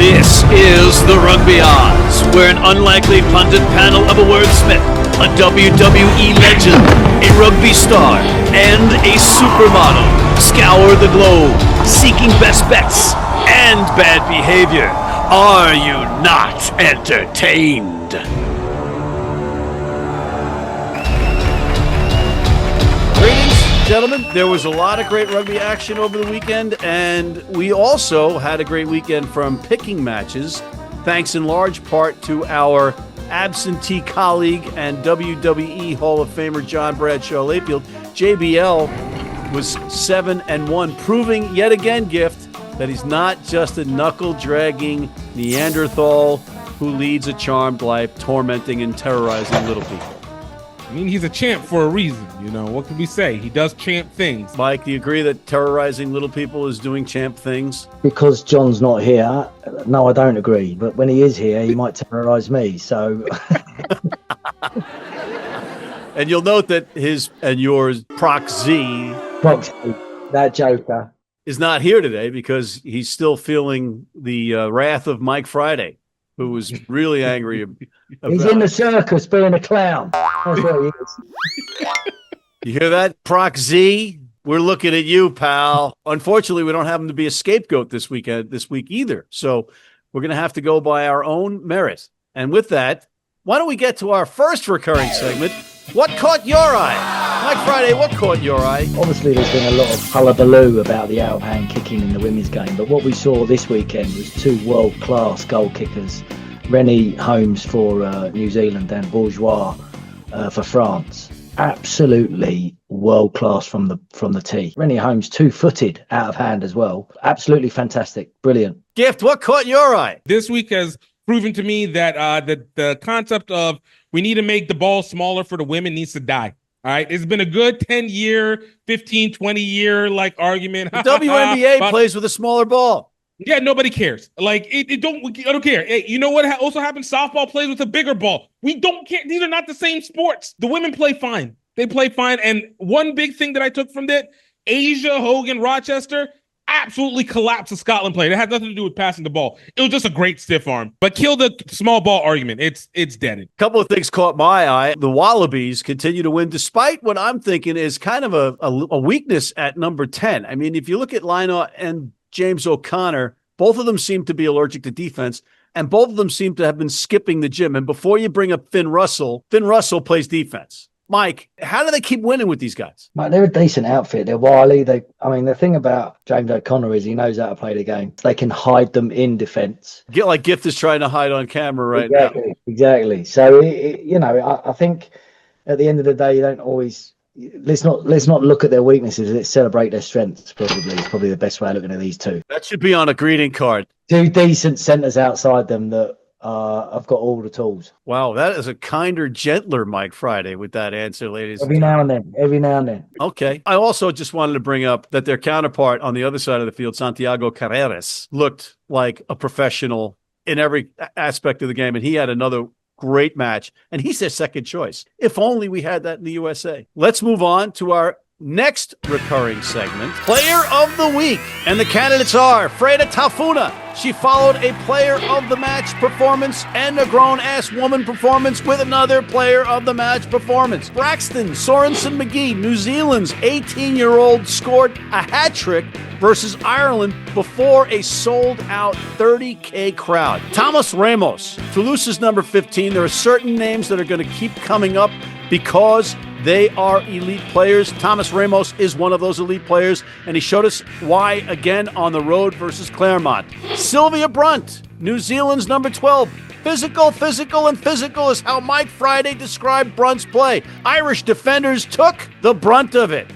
This is the Rugby Odds, where an unlikely pundit panel of a wordsmith, a WWE legend, a rugby star, and a supermodel scour the globe, seeking best bets and bad behavior. Are you not entertained? Greetings, gentlemen. There was a lot of great rugby action over the weekend, and we also had a great weekend from picking matches, thanks in large part to our absentee colleague and WWE Hall of Famer John Bradshaw Layfield. JBL was 7-1, proving yet again, Gift, that he's not just a knuckle-dragging Neanderthal who leads a charmed life, tormenting and terrorizing little people. I mean, he's a champ for a reason, you know. What can we say? He does champ things. Mike, do you agree that terrorizing little people is doing champ things? Because John's not here, no, I don't agree. But when he is here, he might terrorize me, so... And you'll note that his and yours, Proxy, that joker, is not here today because he's still feeling the wrath of Mike Friday, who was really angry about... He's in the circus being a clown. That's what he is. You hear that, Proxy? We're looking at you, pal. Unfortunately, we don't have him to be a scapegoat this week either. So we're going to have to go by our own merit. And with that, why don't we get to our first recurring segment, What Caught Your Eye? Mike Friday, what caught your eye? Obviously, there's been a lot of hullabaloo about the out-of-hand kicking in the women's game, but what we saw this weekend was two world-class goal kickers, Rennie Holmes for New Zealand and Bourgeois for France. Absolutely world-class from the tee. Rennie Holmes, two-footed out of hand as well. Absolutely fantastic. Brilliant. Gift, what caught your eye? This week has proven to me that the concept of we need to make the ball smaller for the women needs to die. All right. It's been a good 10-year, 15, 20-year argument. The WNBA plays with a smaller ball. Yeah, nobody cares. I don't care. Hey, you know what also happens? Softball plays with a bigger ball. We don't care. These are not the same sports. The women play fine. They play fine. And one big thing that I took from that, Asia Hogan Rochester absolutely collapsed the Scotland player. It had nothing to do with passing the ball. It was just a great stiff arm. But kill the small ball argument. It's dead. A couple of things caught my eye. The Wallabies continue to win despite what I'm thinking is kind of a weakness at number 10. I mean, if you look at Lionel and James O'Connor, both of them seem to be allergic to defense, and both of them seem to have been skipping the gym. And before you bring up Finn Russell plays defense. Mike, how do they keep winning with these guys? Mate, they're a decent outfit. They're wily. The thing about James O'Connor is he knows how to play the game. They can hide them in defence. Get like Gift is trying to hide on camera now. Exactly. So, I think at the end of the day, you don't always... Let's not look at their weaknesses. Let's celebrate their strengths. It's probably the best way of looking at these two. That should be on a greeting card. Two decent centres outside them that have got all the tools. Wow, that is a kinder, gentler Mike Friday with that answer, ladies. Every now and then. Okay. I also just wanted to bring up that their counterpart on the other side of the field, Santiago Carreras, looked like a professional in every aspect of the game, and he had another great match, and he's their second choice. If only we had that in the USA. Let's move on to our next recurring segment, Player of the Week. And the candidates are Freda Tafuna. She followed a Player of the Match performance and a grown-ass woman performance with another Player of the Match performance. Braxton Sorensen McGee, New Zealand's 18-year-old, scored a hat trick versus Ireland before a sold-out 30K crowd. Thomas Ramos, Toulouse's number 15. There are certain names that are going to keep coming up because they are elite players. Thomas Ramos is one of those elite players, and he showed us why again on the road versus Claremont. Sylvia Brunt, New Zealand's number 12. Physical is how Mike Friday described Brunt's play. Irish defenders took the brunt of it.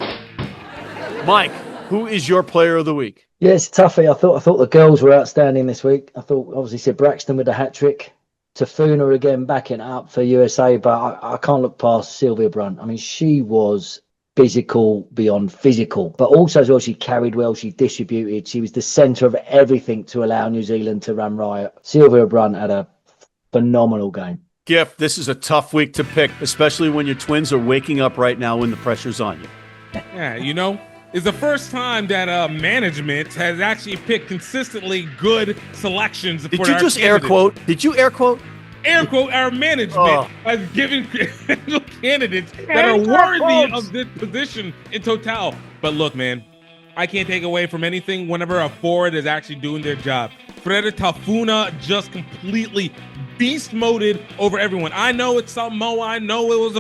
Mike, who is your player of the week? Yeah, it's toughy. I thought the girls were outstanding this week. I thought obviously Sid Braxton with the hat trick. Tafuna again backing up for USA, but I can't look past Sylvia Brunt. I mean, she was physical beyond physical, but also as well, she carried well, she distributed, she was the centre of everything to allow New Zealand to run riot. Sylvia Brunt had a phenomenal game. Gift, this is a tough week to pick, especially when your twins are waking up right now when the pressure's on you. Yeah, you know, is the first time that management has actually picked consistently good selections. Did you just air quote? Did you air quote? Air quote, our management has given candidates that are worthy of this position in total. But look, man, I can't take away from anything whenever a forward is actually doing their job. Freda Tafuna just completely beast moded over everyone. I know it's Samoa. I know it was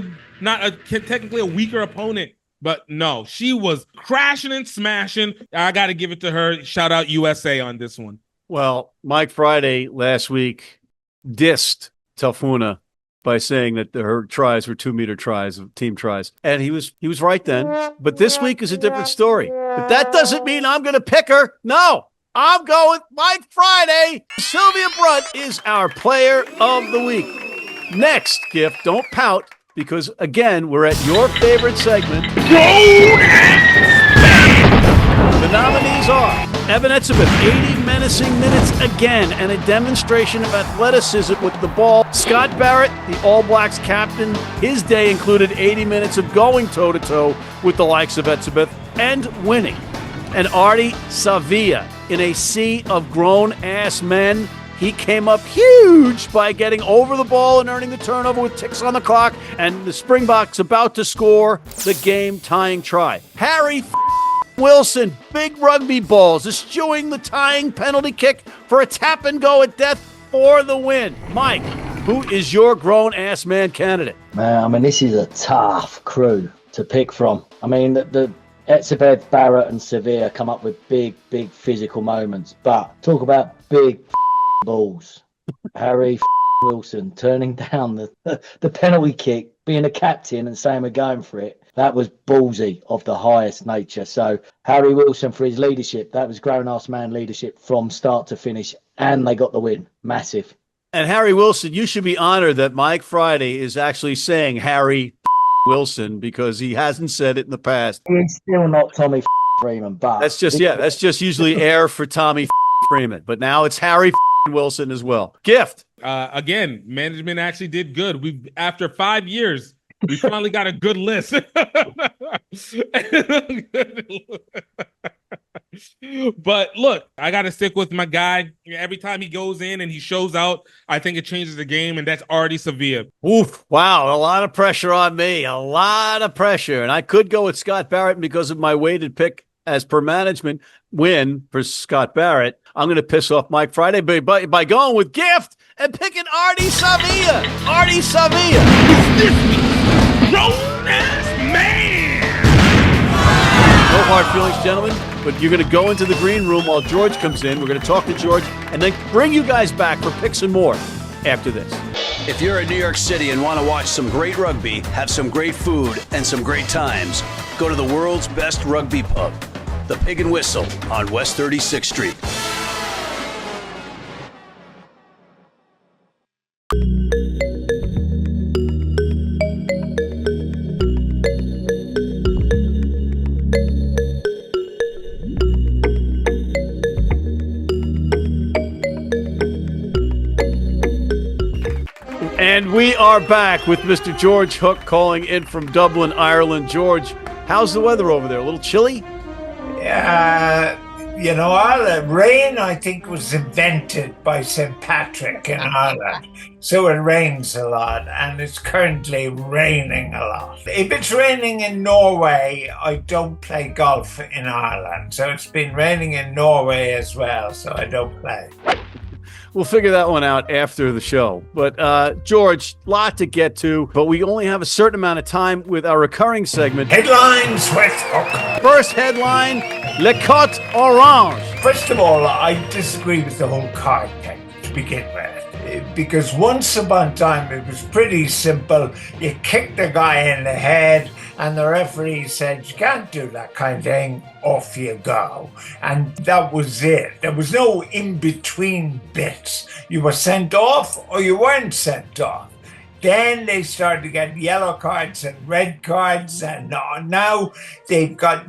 technically a weaker opponent, but no, she was crashing and smashing. I got to give it to her. Shout out USA on this one. Well, Mike Friday last week dissed Tafuna by saying that her tries were 2-meter tries, team tries. And he was right then. But this week is a different story. But that doesn't mean I'm going to pick her. No, I'm going Mike Friday. Sylvia Brunt is our player of the week. Next, Gift, don't pout, because, again, we're at your favorite segment. The nominees are Evan Etzebeth, 80 menacing minutes again, and a demonstration of athleticism with the ball. Scott Barrett, the All Blacks captain, his day included 80 minutes of going toe-to-toe with the likes of Etzebeth and winning. And Artie Savia, in a sea of grown-ass men, he came up huge by getting over the ball and earning the turnover with ticks on the clock, and the Springboks about to score the game-tying try. Harry Wilson, big rugby balls, eschewing the tying penalty kick for a tap and go at death for the win. Mike, who is your grown-ass man candidate? Man, I mean, this is a tough crew to pick from. I mean, the Etzebeth, Barrett and Sevilla come up with big physical moments, but talk about big balls. Harry Wilson turning down the penalty kick, being a captain and saying we're going for it. That was ballsy of the highest nature. So Harry Wilson for his leadership. That was grown-ass man leadership from start to finish. And they got the win. Massive. And Harry Wilson, you should be honored that Mike Friday is actually saying Harry Wilson, because he hasn't said it in the past. He's still not Tommy Freeman, but that's just usually air for Tommy Freeman. But now it's Harry Wilson as well. Gift. Again, management actually did good. After 5 years, we finally got a good list. But look, I got to stick with my guy. Every time he goes in and he shows out, I think it changes the game, and that's Artie Sevilla. Oof. Wow, a lot of pressure on me. A lot of pressure. And I could go with Scott Barrett because of my weighted pick as per management win for Scott Barrett. I'm going to piss off Mike Friday by going with Gift and picking Artie Sevilla. Artie Sevilla. Grown-ass man. No hard feelings, gentlemen, but you're going to go into the green room while George comes in. We're going to talk to George and then bring you guys back for picks and more after this. If you're in New York City and want to watch some great rugby, have some great food, and some great times, go to the world's best rugby pub, the Pig and Whistle on West 36th Street. And we are back with Mr. George Hook calling in from Dublin, Ireland. George, how's the weather over there? A little chilly? Rain, I think, was invented by St. Patrick in Ireland. So it rains a lot, and it's currently raining a lot. If it's raining in Norway, I don't play golf in Ireland. So it's been raining in Norway as well, so I don't play. We'll figure that one out after the show. But, George, lot to get to, but we only have a certain amount of time with our recurring segment. Headlines with Hook. First headline, Le Cote Orange. First of all, I disagree with the whole card thing to begin with. Because once upon a time, it was pretty simple. You kick the guy in the head, and the referee said, you can't do that kind of thing, off you go. And that was it. There was no in-between bits. You were sent off or you weren't sent off. Then they started to get yellow cards and red cards, and now they've got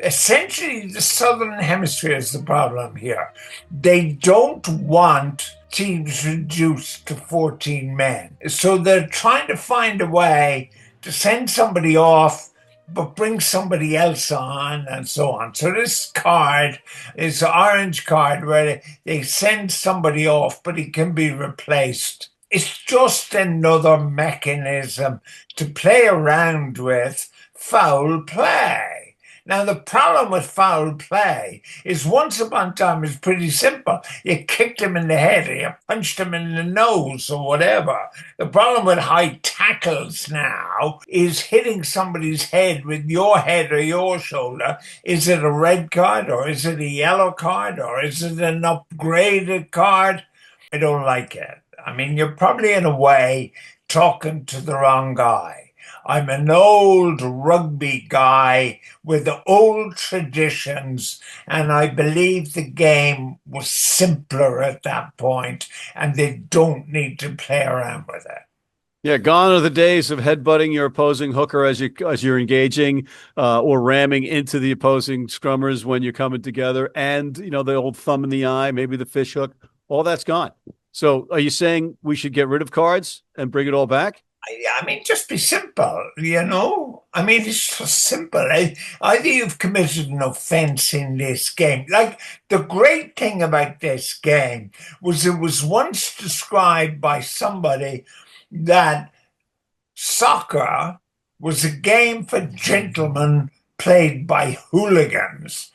essentially the Southern Hemisphere is the problem here. They don't want teams reduced to 14 men. So they're trying to find a way to send somebody off but bring somebody else on and so on. So this card is an orange card where they send somebody off, but he can be replaced. It's just another mechanism to play around with foul play. Now, the problem with foul play is once upon a time it's pretty simple. You kicked him in the head or you punched him in the nose or whatever. The problem with high tackles now is hitting somebody's head with your head or your shoulder. Is it a red card or is it a yellow card or is it an upgraded card? I don't like it. I mean, you're probably in a way talking to the wrong guy. I'm an old rugby guy with old traditions, and I believe the game was simpler at that point, and they don't need to play around with it. Yeah, gone are the days of headbutting your opposing hooker as you're engaging, or ramming into the opposing scrummers when you're coming together, and the old thumb in the eye, maybe the fish hook. All that's gone. So, are you saying we should get rid of cards and bring it all back? I mean, just be simple, I mean, it's just simple. Either you've committed an offense in this game. Like, the great thing about this game was it was once described by somebody that soccer was a game for gentlemen played by hooligans,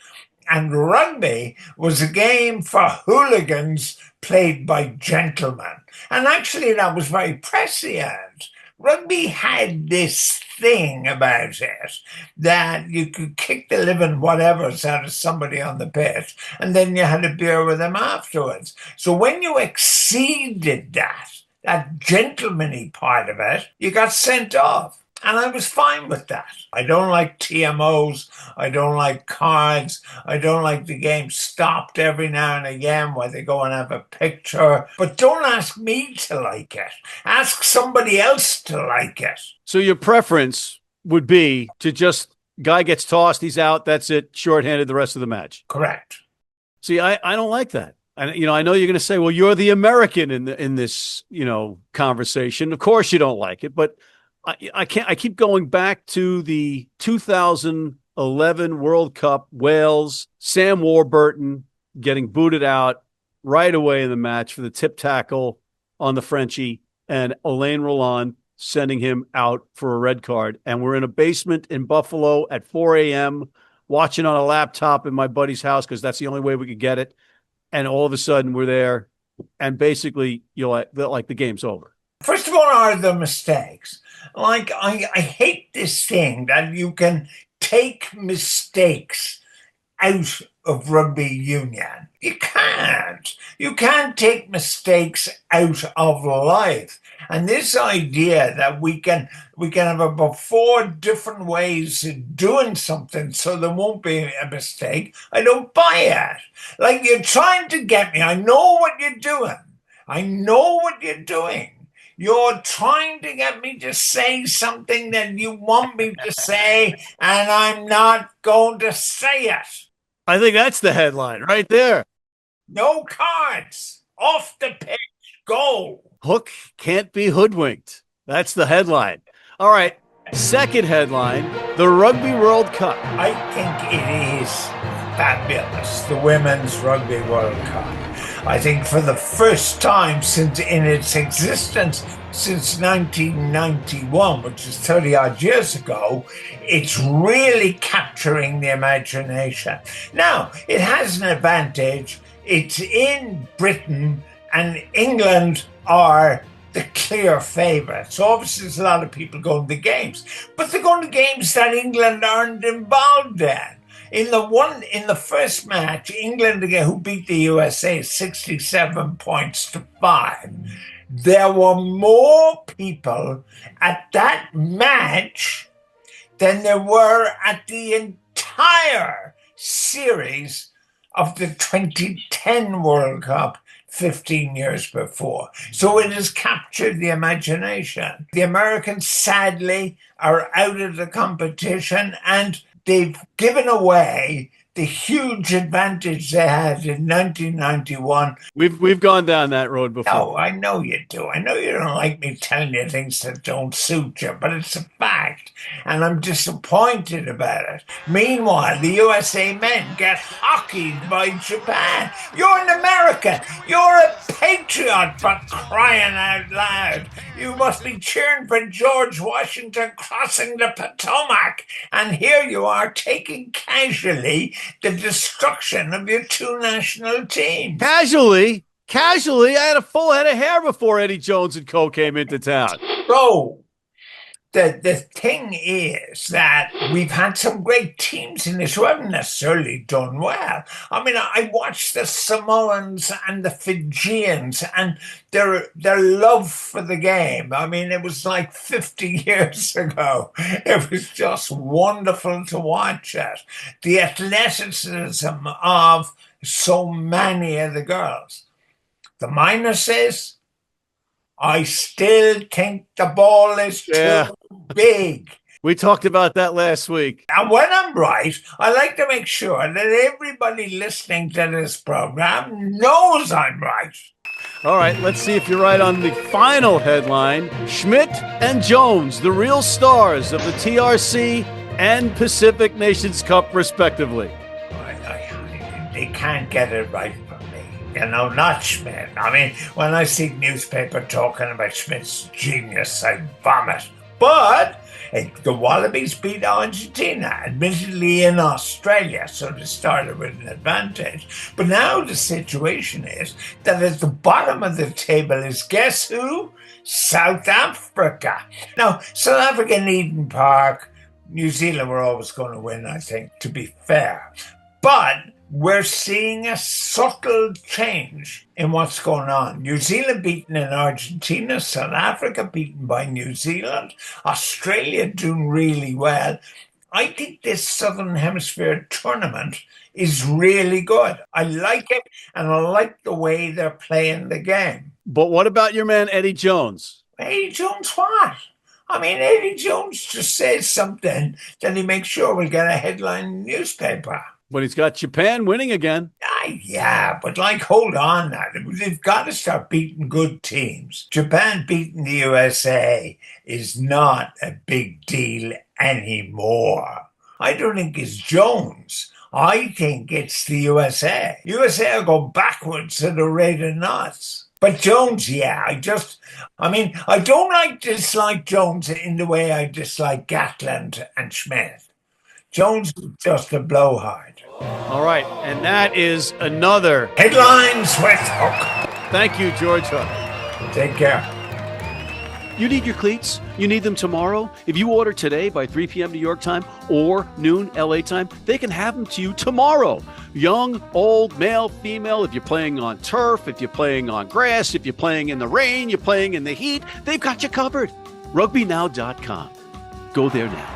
and rugby was a game for hooligans played by gentlemen. And actually, that was very prescient. Rugby had this thing about it that you could kick the living whatevers out of somebody on the pitch, and then you had a beer with them afterwards. So when you exceeded that gentlemanly part of it, you got sent off. And I was fine with that. I don't like TMOs. I don't like cards. I don't like the game stopped every now and again where they go and have a picture. But don't ask me to like it. Ask somebody else to like it. So your preference would be to just, guy gets tossed, he's out, that's it, shorthanded the rest of the match. Correct. See, I don't like that. And, I know you're going to say, well, you're the American in this, conversation. Of course you don't like it, but I keep going back to the 2011 World Cup, Wales, Sam Warburton getting booted out right away in the match for the tip tackle on the Frenchie, and Alain Roland sending him out for a red card. And we're in a basement in Buffalo at 4 a.m. watching on a laptop in my buddy's house because that's the only way we could get it. And all of a sudden we're there, and basically the game's over. First of all, are the mistakes. Like, I hate this thing that you can take mistakes out of rugby union. You can't. You can't take mistakes out of life. And this idea that we can have about 4 different ways of doing something so there won't be a mistake, I don't buy it. Like, you're trying to get me. I know what you're doing. I know what you're doing. You're trying to get me to say something that you want me to say, and I'm not going to say it. I think that's the headline right there. No cards. Off the pitch. Go. Hook can't be hoodwinked. That's the headline. All right. Second headline, the Rugby World Cup. I think it is fabulous, the Women's Rugby World Cup. I think for the first time in its existence since 1991, which is 30-odd years ago, it's really capturing the imagination. Now, it has an advantage. It's in Britain, and England are the clear favourites. So obviously there's a lot of people going to games, but they're going to games that England aren't involved in. In the first match, England again, who beat the USA 67 points to 5, there were more people at that match than there were at the entire series of the 2010 World Cup 15 years before. So it has captured the imagination. The Americans, sadly, are out of the competition, and they've given away the huge advantage they had in 1991. We've gone down that road before. No, I know you do. I know you don't like me telling you things that don't suit you, but it's a fact, and I'm disappointed about it. Meanwhile, the USA men get hockeyed by Japan. You're an American. You're a patriot, for crying out loud. You must be cheering for George Washington crossing the Potomac, and here you are taking casually the destruction of your two national teams. Casually, I had a full head of hair before Eddie Jones and co came into town. So, the thing is that we've had some great teams in this who haven't necessarily done well. I mean, I watched the Samoans and the Fijians and their love for the game. I mean, it was like 50 years ago. It was just wonderful to watch it. The athleticism of so many of the girls. The minus is, I still think the ball is too big. We talked about that last week. And when I'm right, I like to make sure that everybody listening to this program knows I'm right. All right, let's see if you're right on the final headline. Schmidt and Jones, the real stars of the TRC and Pacific Nations Cup, respectively. They can't get it right for me. You know, not Schmidt. I mean, when I see newspaper talking about Schmidt's genius, I vomit. But the Wallabies beat Argentina, admittedly in Australia, so they started with an advantage. But now the situation is that at the bottom of the table is, guess who? South Africa. Now, South Africa in Eden Park, New Zealand were always going to win, I think, to be fair. But we're seeing a subtle change in what's going on. New Zealand beaten in Argentina, South Africa beaten by New Zealand, Australia doing really well. I think this Southern Hemisphere tournament is really good. I like it, and I like the way they're playing the game. But what about your man, Eddie Jones? Eddie Jones what? I mean, Eddie Jones just says something that he makes sure will get a headline in the newspaper. But he's got Japan winning again. Yeah, but hold on now. They've got to start beating good teams. Japan beating the USA is not a big deal anymore. I don't think it's Jones. I think it's the USA. USA will go backwards at a rate of knots. But Jones, yeah, I don't dislike Jones in the way I dislike Gatland and Schmidt. Jones is just a blowhard. All right, and that is another Headlines with Hook. Thank you, George Hook. Take care. You need your cleats? You need them tomorrow? If you order today by 3 p.m. New York time or noon LA time, they can have them to you tomorrow. Young, old, male, female, if you're playing on turf, if you're playing on grass, if you're playing in the rain, you're playing in the heat, they've got you covered. RugbyNow.com. Go there now.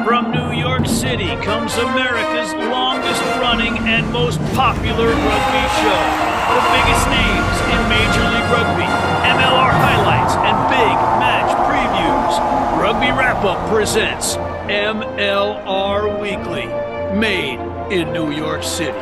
From New York City comes America's longest running and most popular rugby show. The biggest names in Major League Rugby, MLR highlights, and big match previews. Rugby Wrap-Up presents MLR Weekly, made in New York City.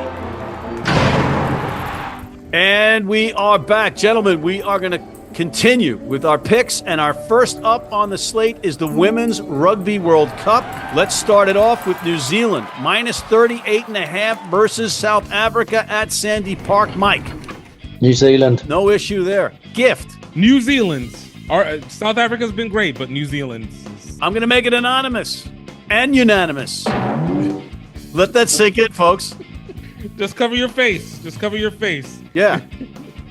And we are back. Gentlemen, we are going to continue with our picks, and our first up on the slate is the Women's Rugby World Cup. Let's start it off with New Zealand, minus 38.5 versus South Africa at Sandy Park. Mike? New Zealand. No issue there. Gift? New Zealand. South Africa's been great, but New Zealand. I'm going to make it anonymous and unanimous. Let that sink in, folks. Just cover your face. Just cover your face. Yeah.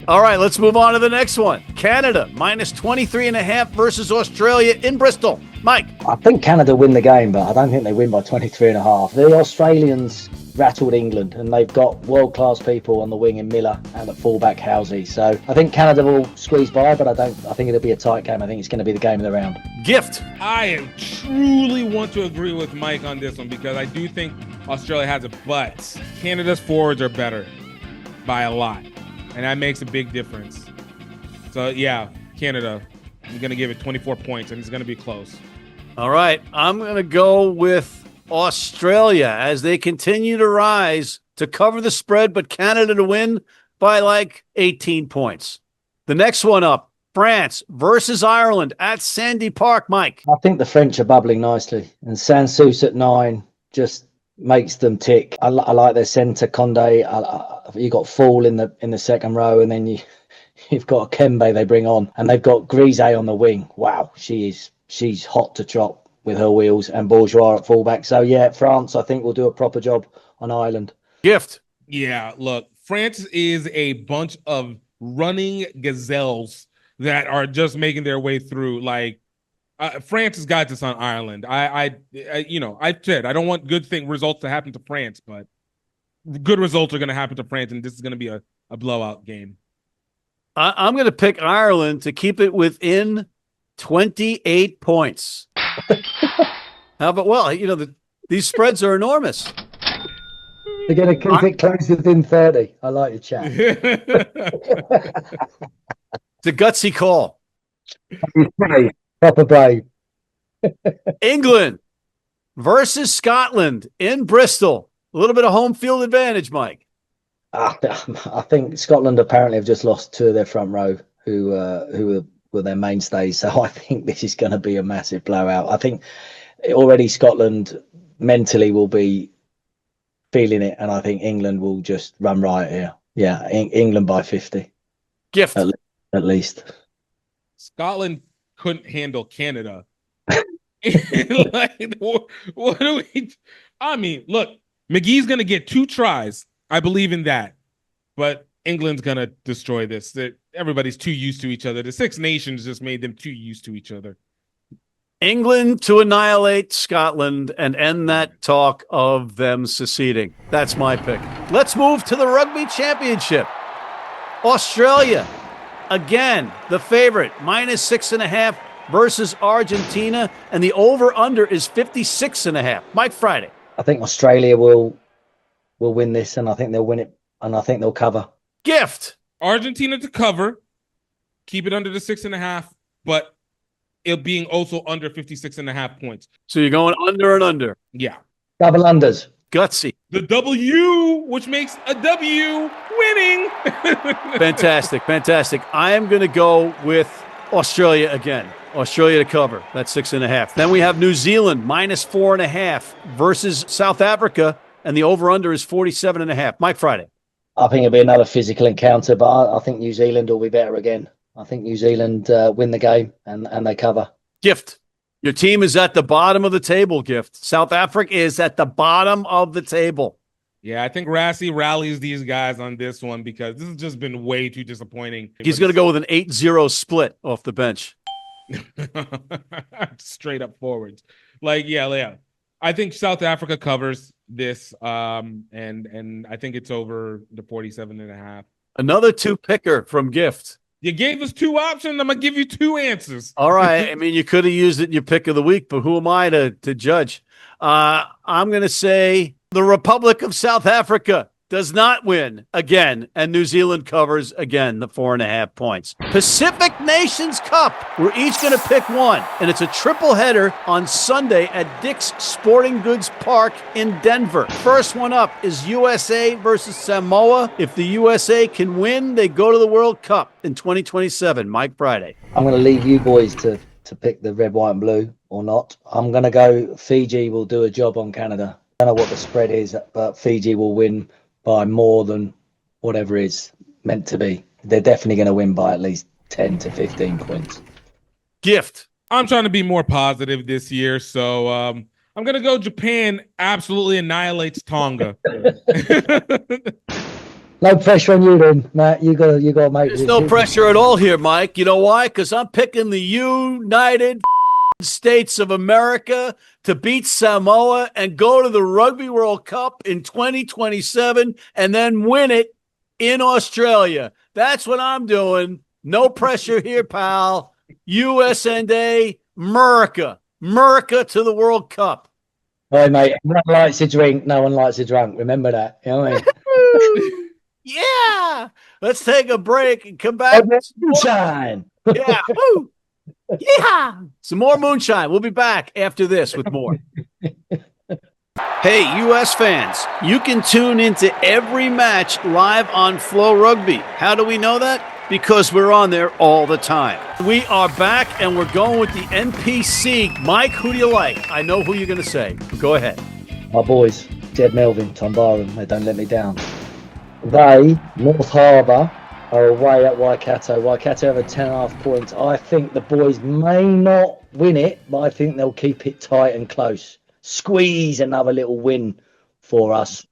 All right, let's move on to the next one. Canada, minus 23.5 versus Australia in Bristol. Mike? I think Canada win the game, but I don't think they win by 23.5. The Australians rattled England, and they've got world-class people on the wing in Miller and at fullback Housey. So I think Canada will squeeze by, but I think it'll be a tight game. I think it's going to be the game of the round. Gift? I truly want to agree with Mike on this one because I do think Australia has it, but Canada's forwards are better by a lot. And that makes a big difference. So, yeah, Canada, I'm going to give it 24 points, and it's going to be close. All right. I'm going to go with Australia as they continue to rise to cover the spread, but Canada to win by like 18 points. The next one up, France versus Ireland at Sandy Park, Mike. I think the French are bubbling nicely, and Sansus at 9 just makes them tick. I like their centre, Condé. You got Fall in the second row, and then you've got Kembe they bring on, and they've got Grise on the wing. Wow, she's hot to trot with her wheels, and Bourgeois at fullback. So yeah, France I think will do a proper job on Ireland. Gift. Yeah, look, France is a bunch of running gazelles that are just making their way through. Like France has got this on Ireland. I said I don't want good results to happen to France, but good results are going to happen to France, and this is going to be a blowout game. I'm going to pick Ireland to keep it within 28 points. How about, these spreads are enormous. They're going to keep it close within 30. I like your chat. It's a gutsy call. Proper brave. England versus Scotland in Bristol. A little bit of home field advantage, Mike. I think Scotland apparently have just lost 2 of their front row who were their mainstays. So I think this is going to be a massive blowout. I think already Scotland mentally will be feeling it, and I think England will just run riot here. Yeah, England by 50. Gift. At least. Scotland couldn't handle Canada. Like, what do we? I mean, look, McGee's going to get 2 tries. I believe in that. But England's going to destroy this. Everybody's too used to each other. The Six Nations just made them too used to each other. England to annihilate Scotland and end that talk of them seceding. That's my pick. Let's move to the Rugby Championship. Australia, again, the favorite, -6.5 versus Argentina, and the over-under is 56.5. Mike Friday. I think Australia will win this, and I think they'll win it, and I think they'll cover. Gift. Argentina to cover, keep it under the 6.5, but it being also under 56.5 points. So you're going under and under. Yeah. Double unders. Gutsy. The W, which makes a W, winning. Fantastic. I am going to go with Australia again. Australia to cover. That's 6.5. Then we have New Zealand -4.5 versus South Africa, and the over-under is 47.5. Mike Friday. I think it'll be another physical encounter, but I think New Zealand will be better again. I think New Zealand win the game and they cover. Gift. Your team is at the bottom of the table, Gift. South Africa is at the bottom of the table. Yeah, I think Rassie rallies these guys on this one because this has just been way too disappointing. He's going to go with an 8-0 split off the bench. Straight up forwards. Like, yeah. I think South Africa covers this, and I think it's over the 47.5. Another 2-picker from Gift. You gave us 2 options. I'm going to give you 2 answers. All right. I mean, you could have used it in your pick of the week, but who am I to judge? I'm going to say the Republic of South Africa does not win again, and New Zealand covers again the 4.5 points. Pacific Nations Cup. We're each going to pick one, and it's a triple header on Sunday at Dick's Sporting Goods Park in Denver. First one up is USA versus Samoa. If the USA can win, they go to the World Cup in 2027. Mike Friday. I'm going to leave you boys to pick the red, white, and blue or not. I'm going to go Fiji will do a job on Canada. I don't know what the spread is, but Fiji will win by more than whatever is meant to be. They're definitely going to win by at least 10 to 15 points. Gift. I'm trying to be more positive this year, so I'm going to go Japan absolutely annihilates Tonga. No pressure on you then, Matt. You got to make There's no pressure at all here, Mike. You know why? Because I'm picking the United States of America to beat Samoa and go to the Rugby World Cup in 2027 and then win it in Australia. That's what I'm doing. No pressure here, pal. USNA, America to the World Cup. All right, mate. One likes to drink, no one likes to drunk. Remember that. You know what I mean? Yeah. Let's take a break and come back. Sunshine. Yeah. Woo. Yeehaw! Some more moonshine. We'll be back after this with more. Hey, U.S. fans, you can tune into every match live on Flow Rugby. How do we know that? Because we're on there all the time. We are back, and we're going with the NPC. Mike, who do you like? I know who you're going to say. Go ahead. My boys, Jed Melvin, Tom Barham, they don't let me down. They, North Harbour, are away at Waikato. Waikato have a 10.5 points. I think the boys may not win it, but I think they'll keep it tight and close. Squeeze another little win for us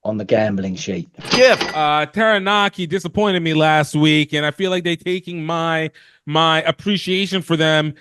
on the gambling sheet. Taranaki disappointed me last week, and I feel like they're taking my appreciation for them,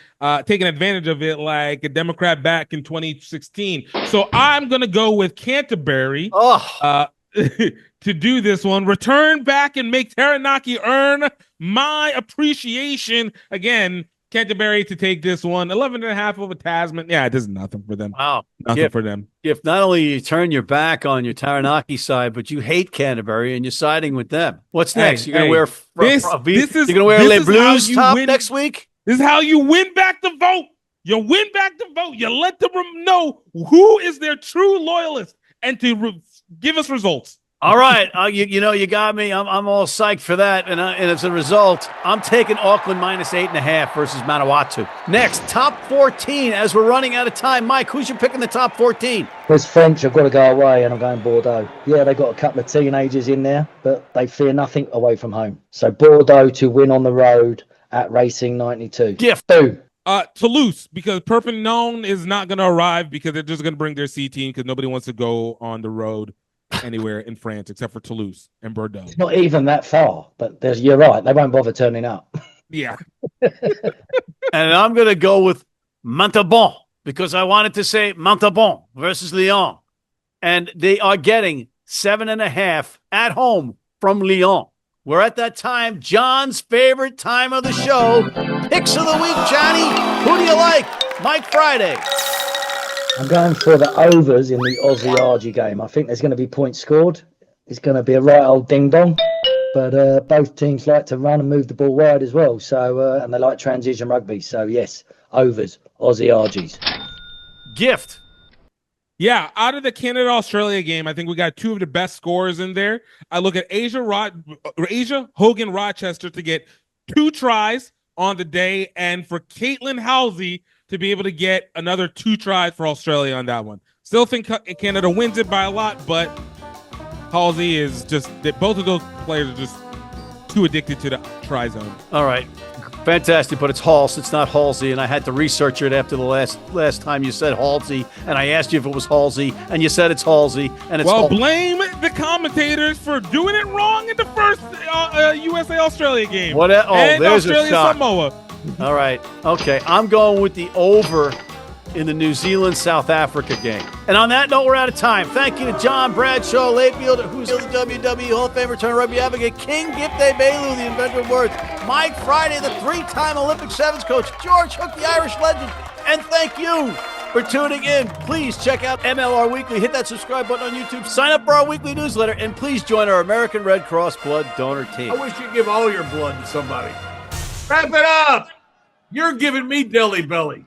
taking advantage of it like a Democrat back in 2016. So I'm going to go with Canterbury to do this one. Return back and make Taranaki earn my appreciation. Again, Canterbury to take this one. 11.5 over Tasman. Yeah, it does nothing for them. Wow. Nothing for them. If not only you turn your back on your Taranaki side, but you hate Canterbury and you're siding with them. What's next? You're going to wear you're going to wear Les Blues top next week? This is how you win back the vote. You win back the vote. You let them know who is their true loyalist and to give us results. All right. You got me. I'm all psyched for that. And as a result, I'm taking Auckland minus 8.5 versus Manawatu. Next, top 14 as we're running out of time. Mike, who's you picking the top 14? There's French. I've got to go away, and I'm going Bordeaux. Yeah, they got a couple of teenagers in there, but they fear nothing away from home. So Bordeaux to win on the road at Racing 92. Gift. Boom. Toulouse, because Perpignan is not going to arrive because they're just going to bring their C team because nobody wants to go on the road anywhere in France except for Toulouse and Bordeaux. It's not even that far, but you're right. They won't bother turning up. Yeah. And I'm going to go with Montauban because I wanted to say Montauban versus Lyon. And they are getting 7.5 at home from Lyon. We're at that time, John's favorite time of the show. Picks of the week, Johnny. Who do you like? Mike Friday. I'm going for the overs in the Aussie-Argy game. I think there's going to be points scored. It's going to be a right old ding-dong. But both teams like to run and move the ball wide as well. So and they like transition rugby. So, yes, overs, Aussie-Argies. Gift. Yeah, out of the Canada-Australia game, I think we got two of the best scorers in there. I look at Asia Hogan Rochester to get 2 tries on the day, and for Caitlin Halsey to be able to get another 2 tries for Australia on that one. Still think Canada wins it by a lot, but Halsey is just that both of those players are just too addicted to the try zone. All right. Fantastic, but it's Halsey. It's not Halsey, and I had to research it after the last time you said Halsey, and I asked you if it was Halsey, and you said it's Halsey, and it's Well, Halsey. blame the commentators for doing it wrong in the first USA-Australia game. And there's a shock. Samoa. All right. Okay. I'm going with the over in the New Zealand-South Africa game. And on that note, we're out of time. Thank you to John Bradshaw, Layfield, who's the WWE Hall of Fame return rugby advocate, King Gift Egbelu, the Inventor of Words, Mike Friday, the 3-time Olympic sevens coach, George Hook, the Irish legend, and thank you for tuning in. Please check out MLR Weekly. Hit that subscribe button on YouTube. Sign up for our weekly newsletter, and please join our American Red Cross blood donor team. I wish you'd give all your blood to somebody. Wrap it up. You're giving me deli belly.